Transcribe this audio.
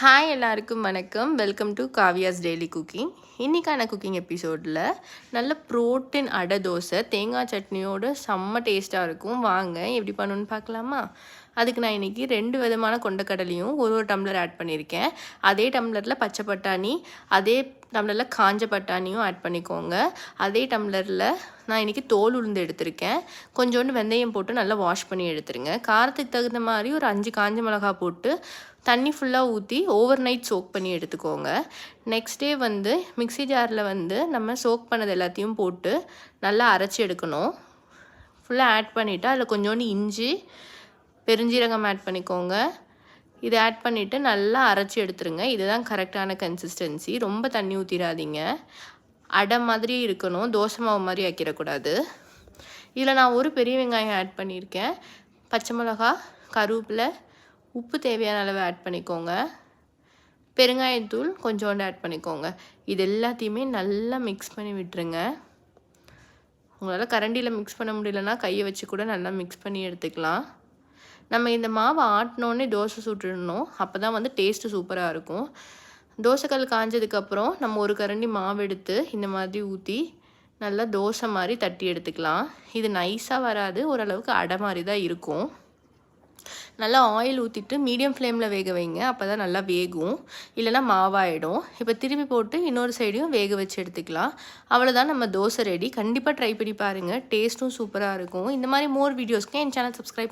Hi எல்லாருக்கும் வணக்கம். Welcome to Kaviya's daily cooking. இன்றைக்கான குக்கிங் எபிசோடில் நல்ல ப்ரோட்டீன் அடை தோசை தேங்காய் சட்னியோடு செம்ம டேஸ்ட்டாக இருக்கும். வாங்க எப்படி பண்ணணுன்னு பார்க்கலாமா? அதுக்கு நான் இன்றைக்கி 2 விதமான கொண்டக்கடலையும் ஒரு டம்ளர் ஆட் பண்ணியிருக்கேன். அதே டம்ளரில் பச்சை பட்டாணி, அதே டம்ளரில் காஞ்ச பட்டாணியும் ஆட் பண்ணிக்கோங்க. அதே டம்ளரில் நான் இன்றைக்கி தோல் உளுந்து எடுத்திருக்கேன். கொஞ்சோண்டு வெந்தயம் போட்டு நல்லா வாஷ் பண்ணி எடுத்துருங்க. காரத்துக்கு தகுந்த மாதிரி ஒரு 5 காஞ்ச மிளகாய் போட்டு தண்ணி ஃபுல்லாக ஊற்றி ஓவர் நைட் சோக் பண்ணி எடுத்துக்கோங்க. நெக்ஸ்ட் டே மிக்ஸி ஜாரில் நம்ம சோக் பண்ணது எல்லாத்தையும் போட்டு நல்லா அரைச்சி எடுக்கணும். ஃபுல்லாக ஆட் பண்ணிவிட்டு அதில் கொஞ்சோண்டு இஞ்சி, பெருஞ்சீரகம் ஆட் பண்ணிக்கோங்க. இதை ஆட் பண்ணிவிட்டு நல்லா அரைச்சி எடுத்துருங்க. இதுதான் கரெக்டான கன்சிஸ்டன்சி. ரொம்ப தண்ணி ஊற்றிடாதீங்க. அடை மாதிரி இருக்கணும், தோசை மாவு மாதிரி ஆக்கிடக்கூடாது. இதில் நான் ஒரு பெரிய வெங்காயம் ஆட் பண்ணியிருக்கேன். பச்சை மிளகா, கருவேப்பிலை, உப்பு தேவையான அளவு ஆட் பண்ணிக்கோங்க. பெருங்காயத்தூள் கொஞ்சோண்டு ஆட் பண்ணிக்கோங்க. இது எல்லாத்தையுமே நல்லா மிக்ஸ் பண்ணி விட்டுருங்க. உங்களால் கரண்டியில் மிக்ஸ் பண்ண முடியலன்னா கையை வச்சு கூட நல்லா மிக்ஸ் பண்ணி எடுத்துக்கலாம். நம்ம இந்த மாவை ஆட்டினோடனே தோசை சுட்டுடணும். அப்போ தான் டேஸ்ட்டு சூப்பராக இருக்கும். தோசைக்கல் காஞ்சதுக்கப்புறம் நம்ம ஒரு கரண்டி மாவு எடுத்து இந்த மாதிரி ஊற்றி நல்லா தோசை மாதிரி தட்டி எடுத்துக்கலாம். இது நைஸாக வராது, ஓரளவுக்கு அடை மாதிரி தான் இருக்கும். நல்லா ஆயில் ஊற்றிட்டு மீடியம் ஃப்ளேமில் வேக வைங்க. அப்போ தான் நல்லா வேகும், இல்லைனா மாவாயிடும். இப்போ திருப்பி போட்டு இன்னொரு சைடையும் வேக வச்சு எடுத்துக்கலாம். அவ்வளோதான், நம்ம தோசை ரெடி. கண்டிப்பாக ட்ரை பண்ணி பாருங்கள், டேஸ்ட்டும் சூப்பராக இருக்கும். இந்த மாதிரி மோர் வீடியோஸ்க்கு என் சேனல் சப்ஸ்கிரைப் பண்ணி